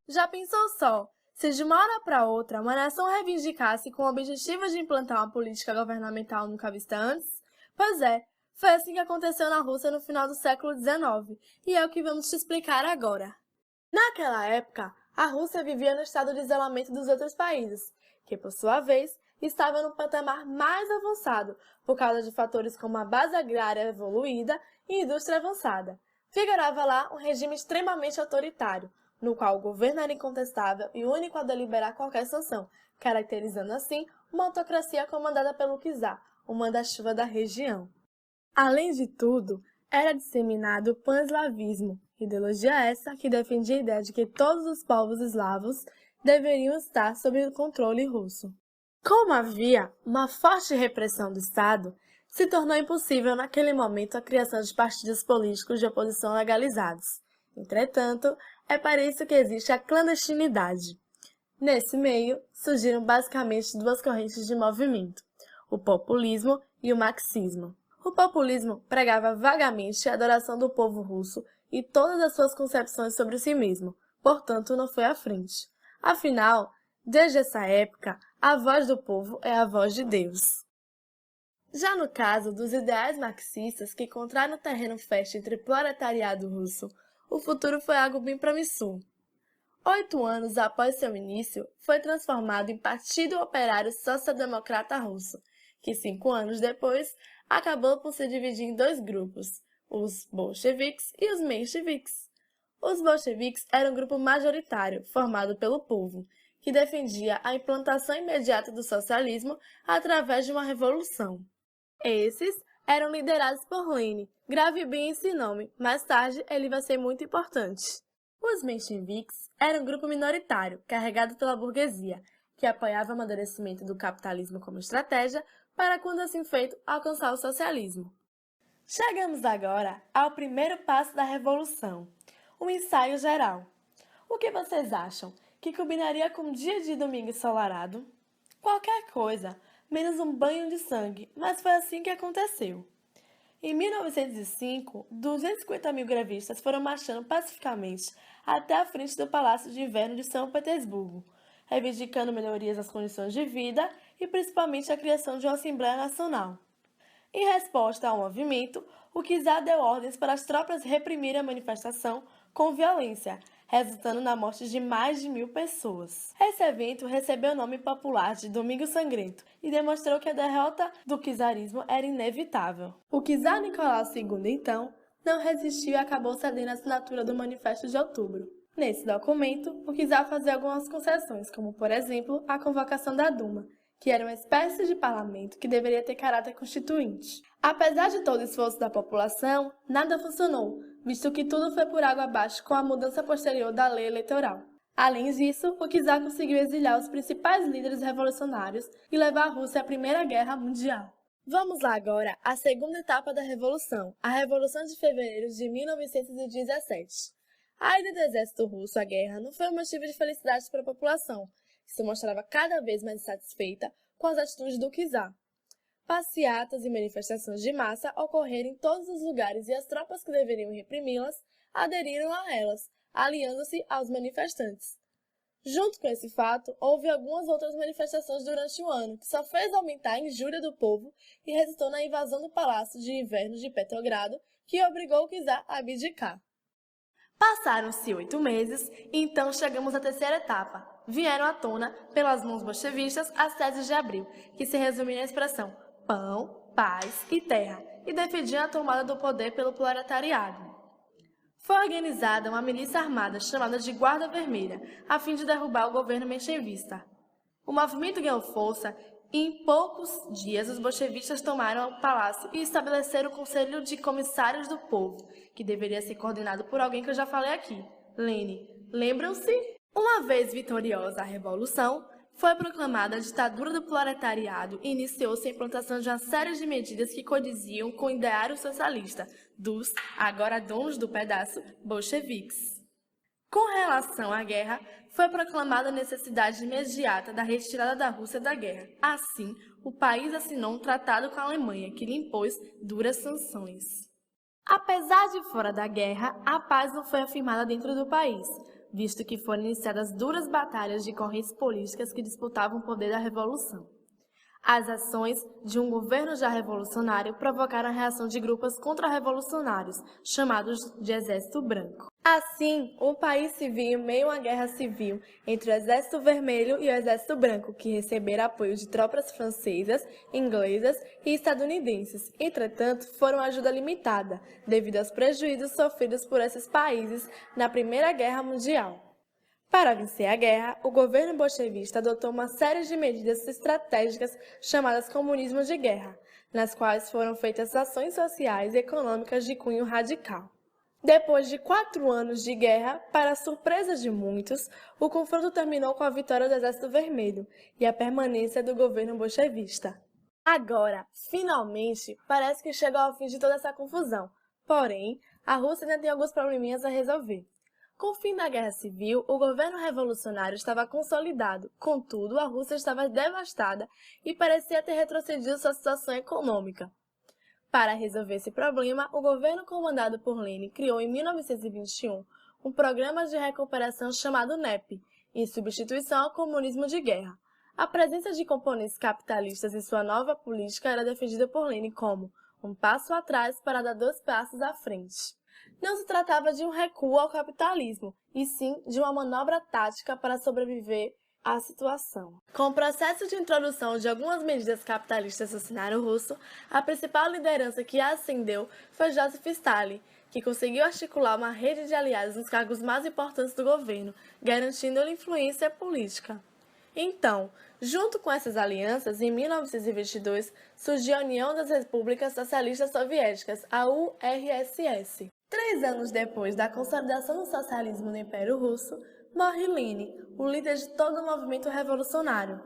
Já pensou só, se de uma hora para outra uma nação reivindicasse com o objetivo de implantar uma política governamental nunca vista antes? Pois é, foi assim que aconteceu na Rússia no final do século XIX, e é o que vamos te explicar agora. Naquela época, a Rússia vivia no estado de isolamento dos outros países, que por sua vez estava no patamar mais avançado, por causa de fatores como a base agrária evoluída e indústria avançada. Figurava lá um regime extremamente autoritário, no qual o governo era incontestável e único a deliberar qualquer sanção, caracterizando assim uma autocracia comandada pelo czar, o manda-chuva da região. Além de tudo, era disseminado o pan-eslavismo, ideologia essa que defendia a ideia de que todos os povos eslavos deveriam estar sob o controle russo. Como havia uma forte repressão do Estado, se tornou impossível naquele momento a criação de partidos políticos de oposição legalizados. Entretanto, é para isso que existe a clandestinidade. Nesse meio, surgiram basicamente duas correntes de movimento, o populismo e o marxismo. O populismo pregava vagamente a adoração do povo russo e todas as suas concepções sobre si mesmo, portanto não foi à frente. Afinal, desde essa época, a voz do povo é a voz de Deus. Já no caso dos ideais marxistas que encontraram terreno fértil entre o proletariado russo, o futuro foi algo bem promissor. 8 anos após seu início, foi transformado em Partido Operário Social-Democrata Russo, que 5 anos depois acabou por se dividir em dois grupos, os bolcheviques e os mencheviques. Os bolcheviques eram um grupo majoritário, formado pelo povo, que defendia a implantação imediata do socialismo através de uma revolução. Esses eram liderados por Lenin. Grave bem esse nome, mais tarde ele vai ser muito importante. Os mencheviques eram um grupo minoritário, carregado pela burguesia, que apoiava o amadurecimento do capitalismo como estratégia para, quando assim feito, alcançar o socialismo. Chegamos agora ao primeiro passo da revolução, o ensaio geral. O que vocês acham? Que combinaria com um dia de domingo ensolarado? Qualquer coisa, menos um banho de sangue, mas foi assim que aconteceu. Em 1905, 250 mil grevistas foram marchando pacificamente até a frente do Palácio de Inverno de São Petersburgo, reivindicando melhorias nas condições de vida e principalmente a criação de uma Assembleia Nacional. Em resposta ao movimento, o czar deu ordens para as tropas reprimirem a manifestação com violência, resultando na morte de mais de 1.000 pessoas. Esse evento recebeu o nome popular de Domingo Sangrento e demonstrou que a derrota do czarismo era inevitável. O czar Nicolau II, então, não resistiu e acabou cedendo a assinatura do Manifesto de Outubro. Nesse documento, o czar fazia algumas concessões, como, por exemplo, a convocação da Duma, que era uma espécie de parlamento que deveria ter caráter constituinte. Apesar de todo o esforço da população, nada funcionou, visto que tudo foi por água abaixo com a mudança posterior da lei eleitoral. Além disso, o czar conseguiu exiliar os principais líderes revolucionários e levar a Rússia à Primeira Guerra Mundial. Vamos lá agora à segunda etapa da Revolução, a Revolução de Fevereiro de 1917. A ida do exército russo à guerra não foi um motivo de felicidade para a população, que se mostrava cada vez mais insatisfeita com as atitudes do czar. Passeatas e manifestações de massa ocorreram em todos os lugares e as tropas que deveriam reprimi-las aderiram a elas, aliando-se aos manifestantes. Junto com esse fato, houve algumas outras manifestações durante o ano, que só fez aumentar a injúria do povo e resultou na invasão do Palácio de Inverno de Petrogrado, que obrigou o czar a abdicar. Passaram-se 8 meses e então chegamos à terceira etapa. Vieram à tona, pelas mãos bolchevistas, as teses de Abril, que se resumem na expressão pão, paz e terra, e defendiam a tomada do poder pelo proletariado. Foi organizada uma milícia armada chamada de Guarda Vermelha, a fim de derrubar o governo menchevista. O movimento ganhou força e, em poucos dias, os bolchevistas tomaram o palácio e estabeleceram o Conselho de Comissários do Povo, que deveria ser coordenado por alguém que eu já falei aqui, Lenin. Lembram-se? Uma vez vitoriosa a Revolução, foi proclamada a ditadura do proletariado e iniciou-se a implantação de uma série de medidas que condiziam com o ideário socialista dos, agora donos do pedaço, bolcheviques. Com relação à guerra, foi proclamada a necessidade imediata da retirada da Rússia da guerra. Assim, o país assinou um tratado com a Alemanha, que lhe impôs duras sanções. Apesar de fora da guerra, a paz não foi afirmada dentro do país, visto que foram iniciadas duras batalhas de correntes políticas que disputavam o poder da Revolução. As ações de um governo já revolucionário provocaram a reação de grupos contra-revolucionários, chamados de Exército Branco. Assim, o país se viu em meio a uma guerra civil entre o Exército Vermelho e o Exército Branco, que receberam apoio de tropas francesas, inglesas e estadunidenses. Entretanto, foram ajuda limitada, devido aos prejuízos sofridos por esses países na Primeira Guerra Mundial. Para vencer a guerra, o governo bolchevista adotou uma série de medidas estratégicas chamadas comunismo de guerra, nas quais foram feitas ações sociais e econômicas de cunho radical. Depois de 4 anos de guerra, para a surpresa de muitos, o confronto terminou com a vitória do Exército Vermelho e a permanência do governo bolchevista. Agora, finalmente, parece que chegou ao fim de toda essa confusão. Porém, a Rússia ainda tem alguns probleminhas a resolver. Com o fim da Guerra Civil, o governo revolucionário estava consolidado, contudo, a Rússia estava devastada e parecia ter retrocedido sua situação econômica. Para resolver esse problema, o governo comandado por Lenin criou em 1921 um programa de recuperação chamado NEP, em substituição ao comunismo de guerra. A presença de componentes capitalistas em sua nova política era defendida por Lenin como um passo atrás para dar 2 passos à frente. Não se tratava de um recuo ao capitalismo, e sim de uma manobra tática para sobreviver à situação. Com o processo de introdução de algumas medidas capitalistas no cenário russo, a principal liderança que ascendeu foi Joseph Stalin, que conseguiu articular uma rede de aliados nos cargos mais importantes do governo, garantindo-lhe influência política. Então, junto com essas alianças, em 1922, surgiu a União das Repúblicas Socialistas Soviéticas, a URSS. 3 anos depois da consolidação do socialismo no Império Russo, morre Lenin, o líder de todo o movimento revolucionário.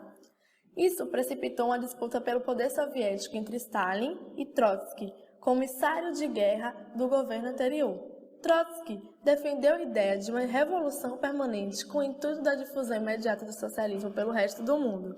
Isso precipitou uma disputa pelo poder soviético entre Stalin e Trotsky, comissário de guerra do governo anterior. Trotsky defendeu a ideia de uma revolução permanente com o intuito da difusão imediata do socialismo pelo resto do mundo.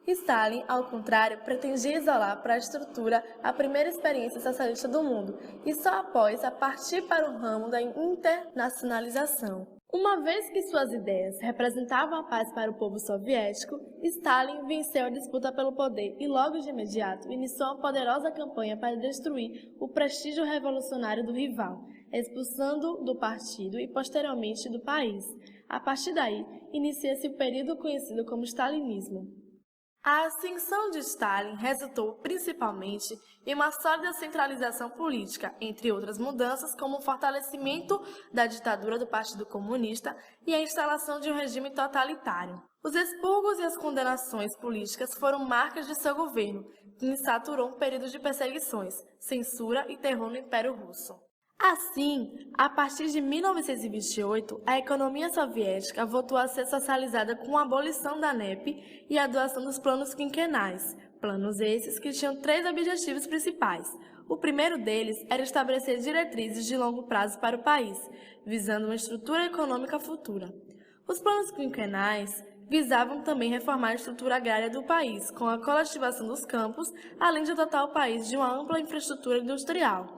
Stalin, ao contrário, pretendia isolar para a estrutura a primeira experiência socialista do mundo e só após a partir para o ramo da internacionalização. Uma vez que suas ideias representavam a paz para o povo soviético, Stalin venceu a disputa pelo poder e logo de imediato iniciou uma poderosa campanha para destruir o prestígio revolucionário do rival, expulsando-o do partido e posteriormente do país. A partir daí, inicia-se o período conhecido como stalinismo. A ascensão de Stalin resultou principalmente em uma sólida centralização política, entre outras mudanças como o fortalecimento da ditadura do Partido Comunista e a instalação de um regime totalitário. Os expurgos e as condenações políticas foram marcas de seu governo, que insaturou um período de perseguições, censura e terror no Império Russo. Assim, a partir de 1928, a economia soviética voltou a ser socializada com a abolição da NEP e a adoção dos planos quinquenais, planos esses que tinham 3 objetivos principais. O primeiro deles era estabelecer diretrizes de longo prazo para o país, visando uma estrutura econômica futura. Os planos quinquenais visavam também reformar a estrutura agrária do país, com a coletivação dos campos, além de dotar o país de uma ampla infraestrutura industrial.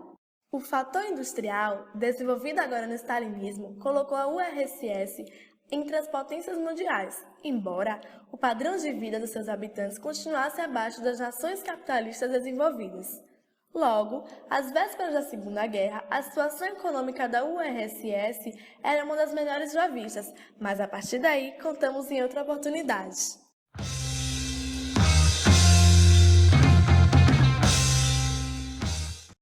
O fator industrial, desenvolvido agora no stalinismo, colocou a URSS entre as potências mundiais, embora o padrão de vida dos seus habitantes continuasse abaixo das nações capitalistas desenvolvidas. Logo, às vésperas da Segunda Guerra, a situação econômica da URSS era uma das melhores já vistas, mas a partir daí contamos em outra oportunidade.